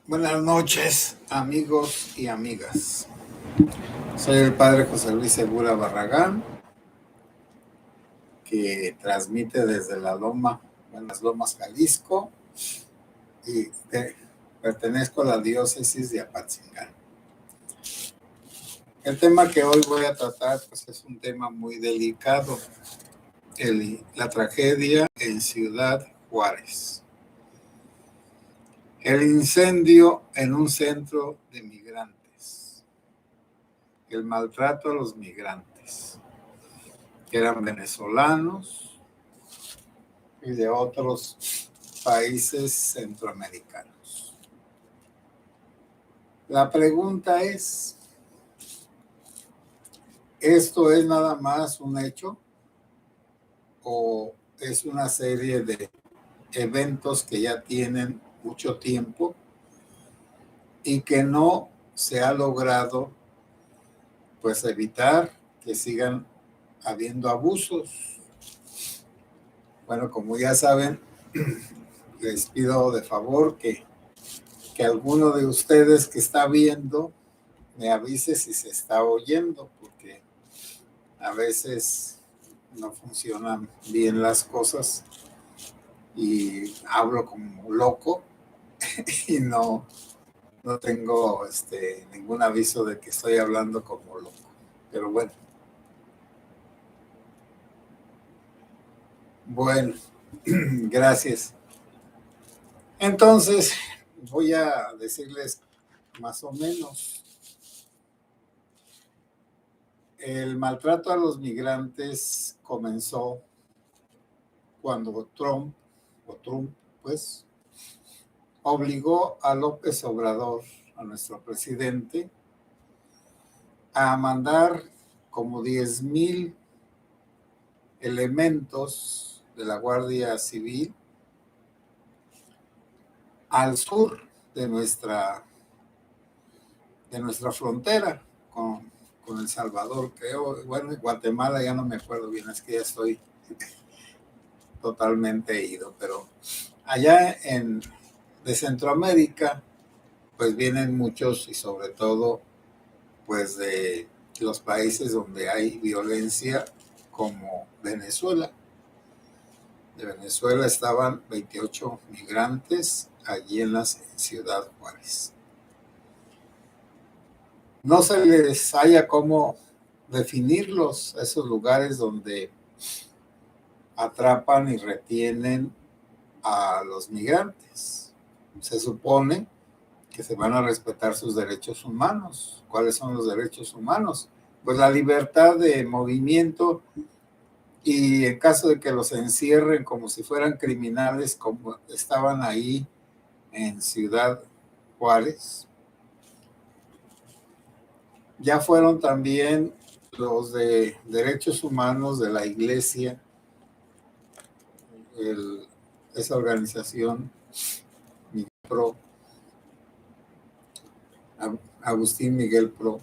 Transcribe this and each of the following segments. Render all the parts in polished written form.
Buenas noches, amigos y amigas. Soy el padre José Luis Segura Barragán, que transmite desde las Lomas, Jalisco, y pertenezco a la diócesis de Apatzingán. El tema que hoy voy a tratar pues, es un tema muy delicado, la tragedia en Ciudad Juárez. El incendio en un centro de migrantes. El maltrato a los migrantes, que eran venezolanos y de otros países centroamericanos. La pregunta es, ¿esto es nada más un hecho o es una serie de eventos que ya tienen mucho tiempo y que no se ha logrado pues evitar que sigan habiendo abusos? Bueno, como ya saben, les pido de favor que alguno de ustedes que está viendo me avise si se está oyendo, porque a veces no funcionan bien las cosas y hablo como loco y no tengo ningún aviso de que estoy hablando como loco. Pero bueno, gracias. Entonces, voy a decirles más o menos. El maltrato a los migrantes comenzó cuando Trump, pues, obligó a López Obrador, a nuestro presidente, a mandar como 10,000 elementos de la Guardia Civil al sur de nuestra frontera con El Salvador, creo. Bueno, en Guatemala ya no me acuerdo bien, es que ya estoy totalmente ido, pero allá de Centroamérica, pues vienen muchos y sobre todo, pues de los países donde hay violencia, como Venezuela. De Venezuela estaban 28 migrantes allí en Ciudad Juárez. No se les haya cómo definirlos, esos lugares donde atrapan y retienen a los migrantes. Se supone que se van a respetar sus derechos humanos. ¿Cuáles son los derechos humanos? Pues la libertad de movimiento, y en caso de que los encierren como si fueran criminales, como estaban ahí en Ciudad Juárez. Ya fueron también los de derechos humanos de la Iglesia, esa organización Miguel Pro, Agustín Miguel Pro,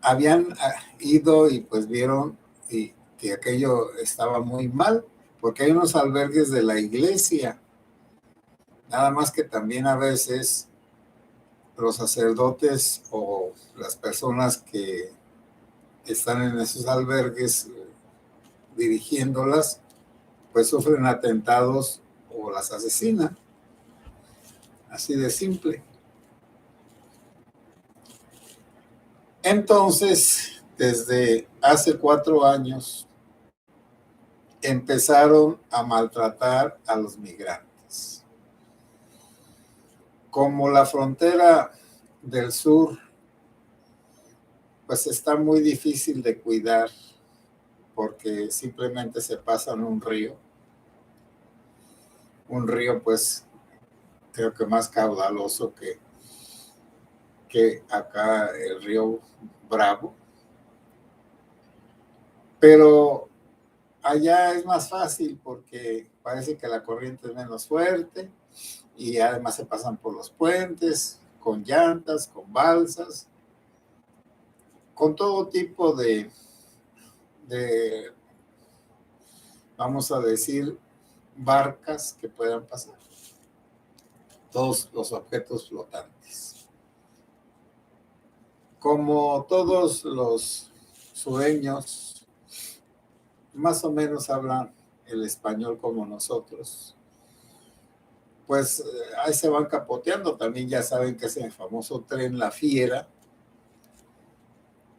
habían ido y pues vieron que aquello estaba muy mal, porque hay unos albergues de la Iglesia, nada más que también a veces los sacerdotes o las personas que están en esos albergues dirigiéndolas, pues sufren atentados o las asesinan. Así de simple. Entonces, desde hace 4 años, empezaron a maltratar a los migrantes. Como la frontera del sur, pues está muy difícil de cuidar, porque simplemente se pasan un río pues creo que más caudaloso que acá el río Bravo, pero allá es más fácil porque parece que la corriente es menos fuerte y además se pasan por los puentes con llantas, con balsas, con todo tipo de vamos a decir, barcas que puedan pasar. todos los objetos flotantes. Como todos los sureños, más o menos hablan el español como nosotros, pues ahí se van capoteando. También ya saben que es el famoso tren La Fiera,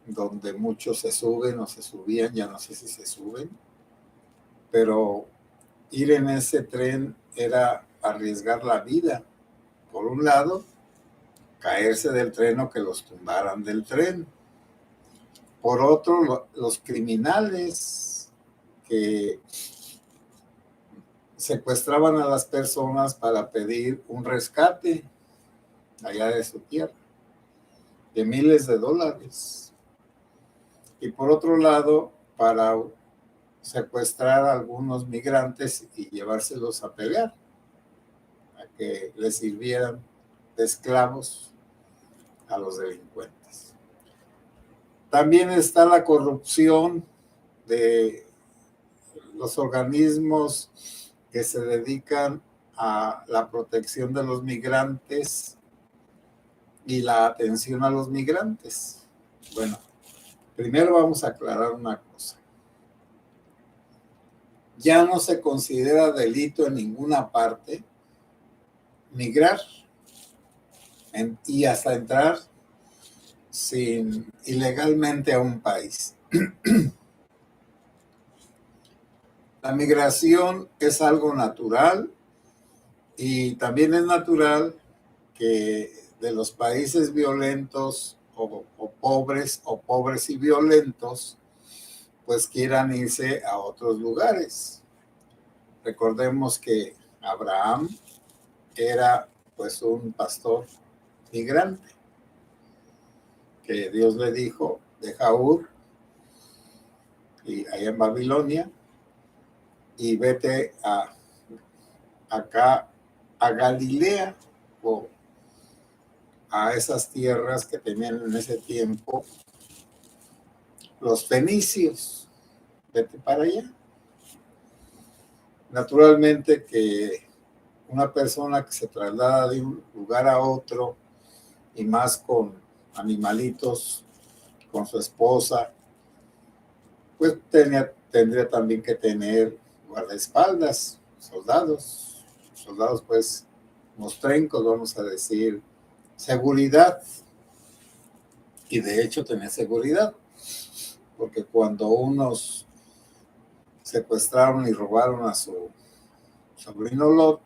donde muchos se suben o se subían, ya no sé si se suben, pero ir en ese tren era arriesgar la vida. Por un lado, caerse del tren o que los tumbaran del tren. Por otro, los criminales que secuestraban a las personas para pedir un rescate allá de su tierra, de miles de dólares. Y por otro lado, para secuestrar a algunos migrantes y llevárselos a pelear, a que les sirvieran de esclavos a los delincuentes. También está la corrupción de los organismos que se dedican a la protección de los migrantes y la atención a los migrantes. Bueno, primero vamos a aclarar una cosa. Ya no se considera delito en ninguna parte migrar y hasta entrar ilegalmente a un país. La migración es algo natural y también es natural que de los países violentos o pobres y violentos, pues quieran irse a otros lugares. Recordemos que Abraham era pues un pastor migrante, que Dios le dijo, deja Ur y allá en Babilonia y vete acá a Galilea o a esas tierras que tenían en ese tiempo los fenicios. Vete para allá. Naturalmente que una persona que se traslada de un lugar a otro y más con animalitos, con su esposa, pues tendría también que tener guardaespaldas, soldados pues mostrencos, vamos a decir, seguridad. Y de hecho tenía seguridad, porque cuando unos secuestraron y robaron a su sobrino Lot,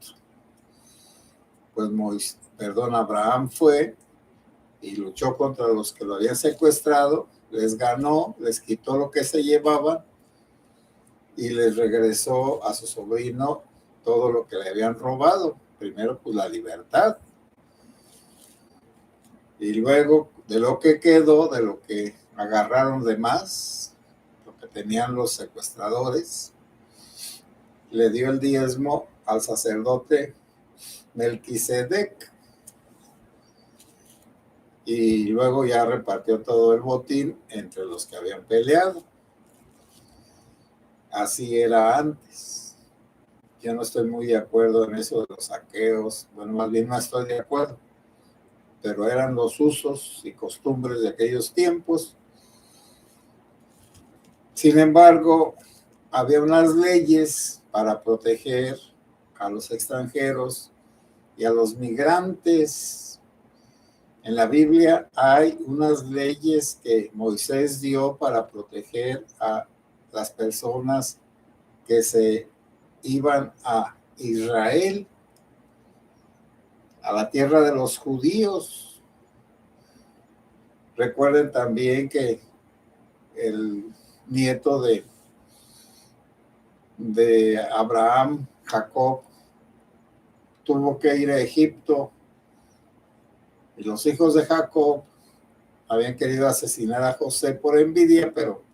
pues Abraham fue y luchó contra los que lo habían secuestrado, les ganó, les quitó lo que se llevaban y les regresó a su sobrino todo lo que le habían robado. Primero, pues la libertad. Y luego, de lo que quedó, de lo que agarraron de más, lo que tenían los secuestradores, le dio el diezmo al sacerdote Melquisedec. Y luego ya repartió todo el botín entre los que habían peleado. Así era antes. Yo no estoy muy de acuerdo en eso de los saqueos. Bueno, más bien no estoy de acuerdo. Pero eran los usos y costumbres de aquellos tiempos. Sin embargo, había unas leyes para proteger a los extranjeros y a los migrantes. En la Biblia hay unas leyes que Moisés dio para proteger a las personas que se iban a Israel, a la tierra de los judíos. Recuerden también que el nieto de Abraham, Jacob, tuvo que ir a Egipto y los hijos de Jacob habían querido asesinar a José por envidia, pero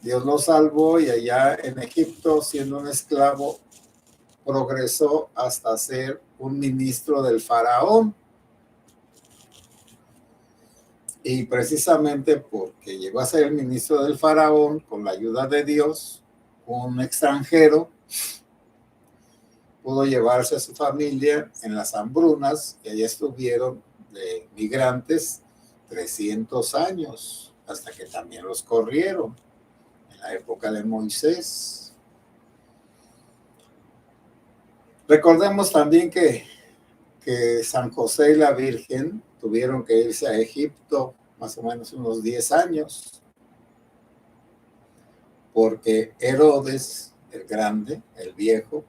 Dios lo salvó y allá en Egipto, siendo un esclavo, progresó hasta ser un ministro del faraón. Y precisamente porque llegó a ser el ministro del faraón, con la ayuda de Dios, un extranjero, pudo llevarse a su familia en las hambrunas y allá estuvieron de migrantes 300 años, hasta que también los corrieron en la época de Moisés. Recordemos también que San José y la Virgen tuvieron que irse a Egipto más o menos unos 10 años, porque Herodes, el grande, el viejo,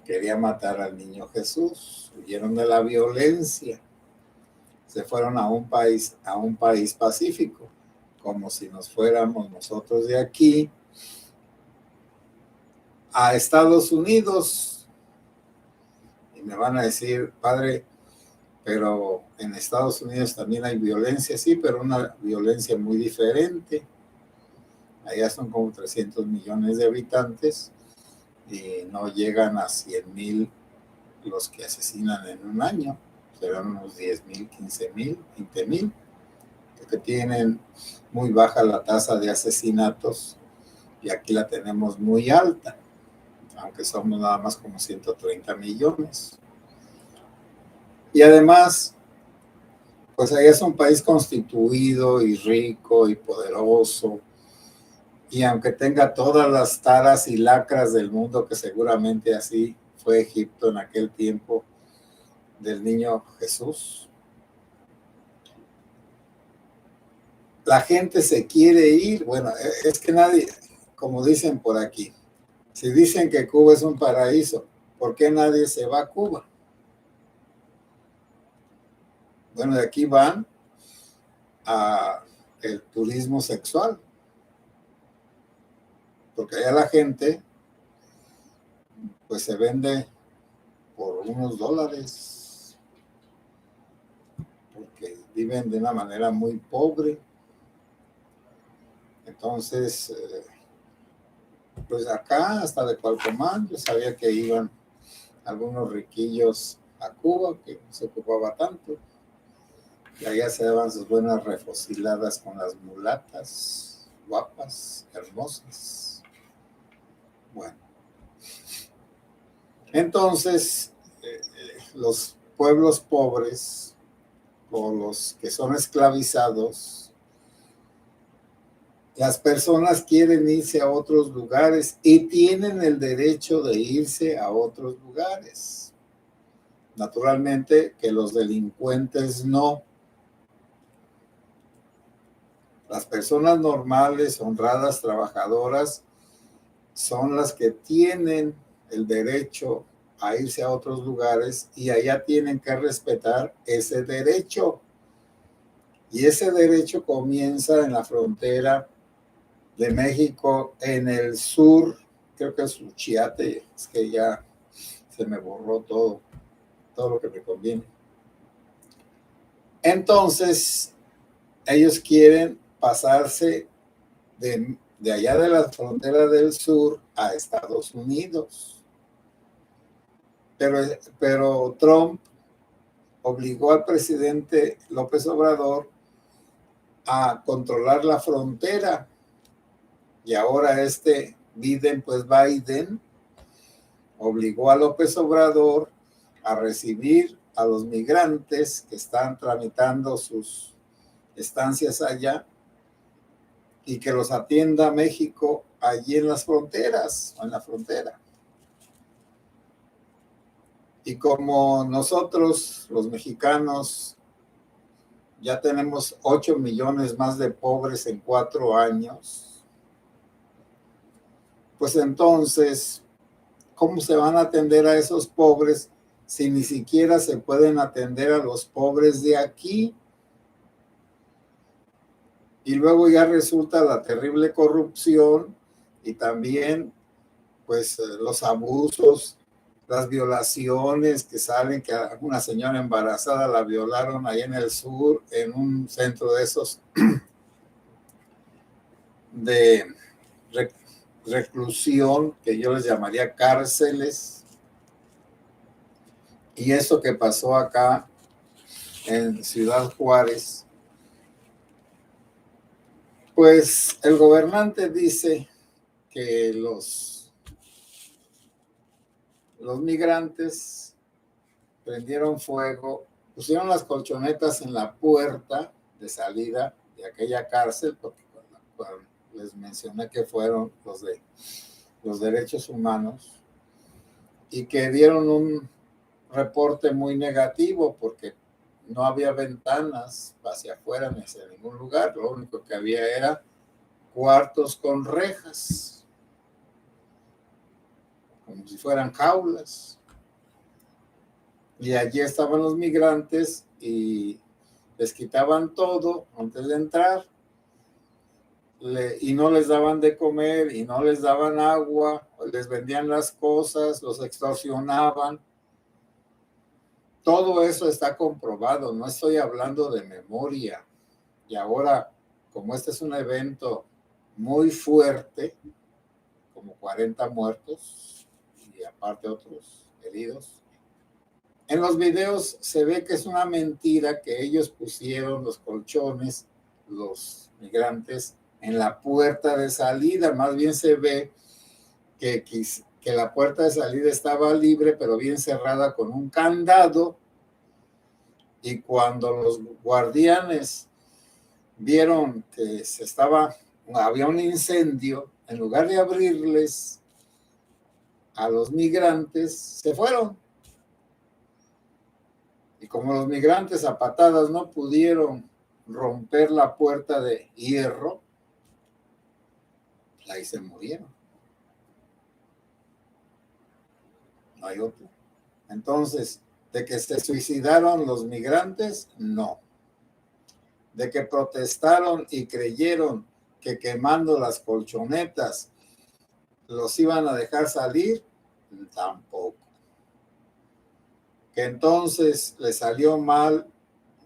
quería matar al niño Jesús. Huyeron de la violencia, se fueron a un país pacífico, como si nos fuéramos nosotros de aquí a Estados Unidos. Y me van a decir, padre, pero en Estados Unidos también hay violencia, sí, pero una violencia muy diferente. Allá son como 300 millones de habitantes y no llegan a 100,000 los que asesinan en un año. Serán unos 10,000, 15,000, 20,000, porque tienen muy baja la tasa de asesinatos y aquí la tenemos muy alta, aunque somos nada más como 130 millones. Y además, pues allá es un país constituido y rico y poderoso, y aunque tenga todas las taras y lacras del mundo, que seguramente así fue Egipto en aquel tiempo del niño Jesús, la gente se quiere ir. Bueno, es que nadie, como dicen por aquí, si dicen que Cuba es un paraíso, ¿por qué nadie se va a Cuba? Bueno, de aquí van a el turismo sexual, porque allá la gente pues se vende por unos dólares, porque viven de una manera muy pobre. Entonces, pues acá hasta de Cualcomán, yo sabía que iban algunos riquillos a Cuba, que no se ocupaba tanto, y allá se daban sus buenas refociladas con las mulatas, guapas, hermosas. Bueno, entonces, los pueblos pobres o los que son esclavizados, las personas quieren irse a otros lugares y tienen el derecho de irse a otros lugares. Naturalmente que los delincuentes no. Las personas normales, honradas, trabajadoras, son las que tienen el derecho a irse a otros lugares y allá tienen que respetar ese derecho. Y ese derecho comienza en la frontera de México, en el sur, creo que es Uchiate, es que ya se me borró todo lo que me conviene. Entonces, ellos quieren pasarse de allá de la frontera del sur a Estados Unidos. Pero Trump obligó al presidente López Obrador a controlar la frontera. Y ahora Biden obligó a López Obrador a recibir a los migrantes que están tramitando sus estancias allá y que los atienda México allí en las fronteras, en la frontera. Y como nosotros, los mexicanos, ya tenemos 8 millones más de pobres en 4 años, pues entonces, ¿cómo se van a atender a esos pobres si ni siquiera se pueden atender a los pobres de aquí? Y luego ya resulta la terrible corrupción y también pues los abusos, las violaciones que salen, que a una señora embarazada la violaron ahí en el sur, en un centro de esos de reclusión, que yo les llamaría cárceles. Y eso que pasó acá en Ciudad Juárez, pues el gobernante dice que los migrantes prendieron fuego, pusieron las colchonetas en la puerta de salida de aquella cárcel, porque cuando les mencioné que fueron los de los derechos humanos, y que dieron un reporte muy negativo porque no había ventanas hacia afuera ni hacia ningún lugar, lo único que había era cuartos con rejas, como si fueran jaulas. Y allí estaban los migrantes y les quitaban todo antes de entrar, y no les daban de comer y no les daban agua, les vendían las cosas, los extorsionaban. Todo eso está comprobado, no estoy hablando de memoria. Y ahora, como este es un evento muy fuerte, como 40 muertos y aparte otros heridos, en los videos se ve que es una mentira que ellos pusieron los colchones, los migrantes, en la puerta de salida. Más bien se ve que la puerta de salida estaba libre, pero bien cerrada con un candado. Y cuando los guardianes vieron que había un incendio, en lugar de abrirles a los migrantes, se fueron. Y como los migrantes a patadas no pudieron romper la puerta de hierro, ahí se murieron. No hay otro. Entonces, ¿de que se suicidaron los migrantes? No. ¿De que protestaron y creyeron que quemando las colchonetas los iban a dejar salir? Tampoco. Que entonces les salió mal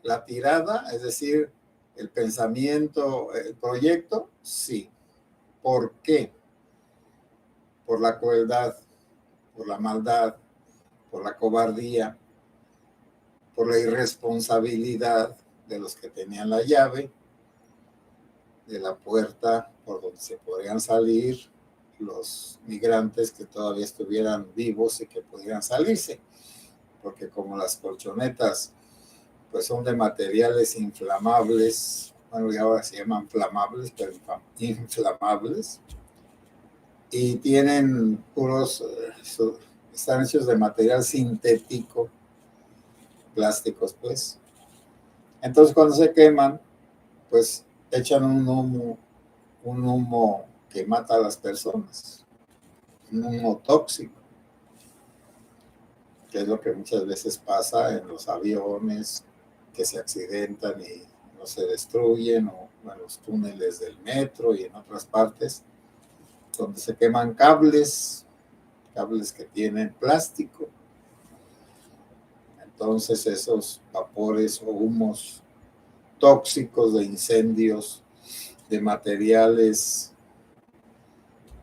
la tirada, es decir, el pensamiento, el proyecto, sí. ¿Por qué? Por la crueldad, por la maldad, por la cobardía, por la irresponsabilidad de los que tenían la llave de la puerta por donde se podrían salir los migrantes que todavía estuvieran vivos y que pudieran salirse, porque como las colchonetas pues son de materiales inflamables, bueno, ya ahora se llaman flamables, pero inflamables, y tienen puros, están hechos de material sintético, plásticos pues. Entonces cuando se queman, pues echan un humo que mata a las personas, un humo tóxico, que es lo que muchas veces pasa en los aviones que se accidentan y no se destruyen, o en los túneles del metro y en otras partes, donde se queman cables que tienen plástico. Entonces esos vapores o humos tóxicos de incendios de materiales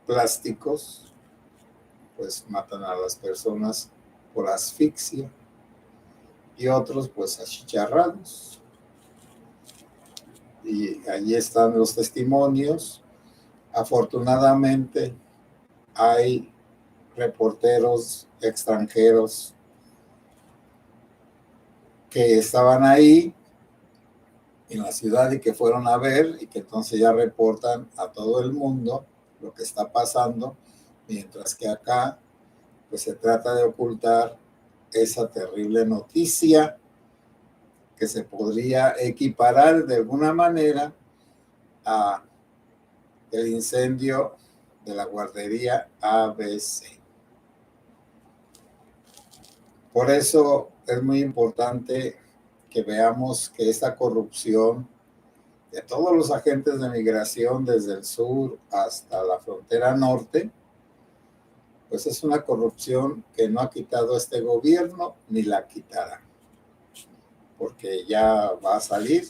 plásticos, pues matan a las personas por asfixia y otros pues achicharrados. Y allí están los testimonios. Afortunadamente hay reporteros extranjeros que estaban ahí en la ciudad y que fueron a ver y que entonces ya reportan a todo el mundo lo que está pasando, mientras que acá pues se trata de ocultar esa terrible noticia que se podría equiparar de alguna manera a el incendio de la guardería ABC. Por eso es muy importante que veamos que esta corrupción de todos los agentes de migración desde el sur hasta la frontera norte, pues es una corrupción que no ha quitado este gobierno ni la quitará, porque ya va a salir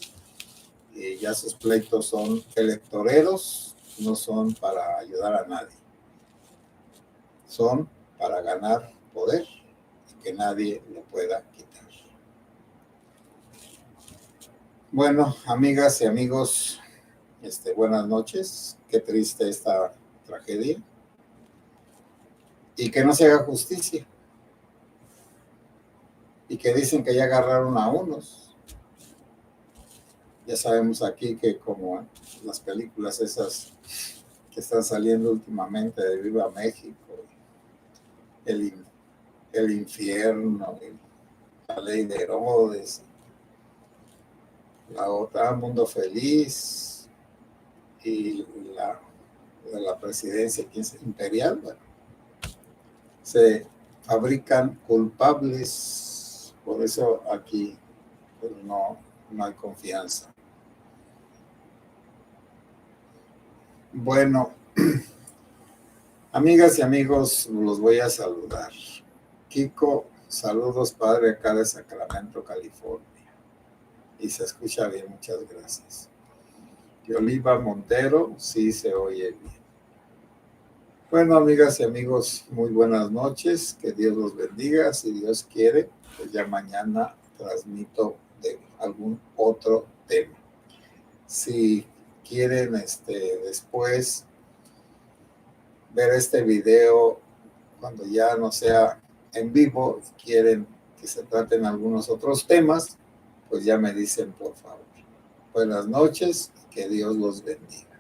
y ya sus pleitos son electoreros, no son para ayudar a nadie, son para ganar poder y que nadie lo pueda quitar. Bueno, amigas y amigos, buenas noches. Qué triste esta tragedia y que no se haga justicia, y que dicen que ya agarraron a unos. Ya sabemos aquí que como las películas esas que están saliendo últimamente de Viva México, el, el infierno, la ley de Herodes, la otra, Mundo Feliz y la presidencia imperial, bueno, se fabrican culpables, por eso aquí pues, no hay confianza. Bueno, amigas y amigos, los voy a saludar. Kiko, saludos padre acá de Sacramento, California. Y se escucha bien, muchas gracias. Y Oliva Montero, sí se oye bien. Bueno, amigas y amigos, muy buenas noches. Que Dios los bendiga. Si Dios quiere, pues ya mañana transmito de algún otro tema. Si quieren después ver este video cuando ya no sea en vivo, quieren que se traten algunos otros temas, pues ya me dicen por favor. Buenas noches, que Dios los bendiga.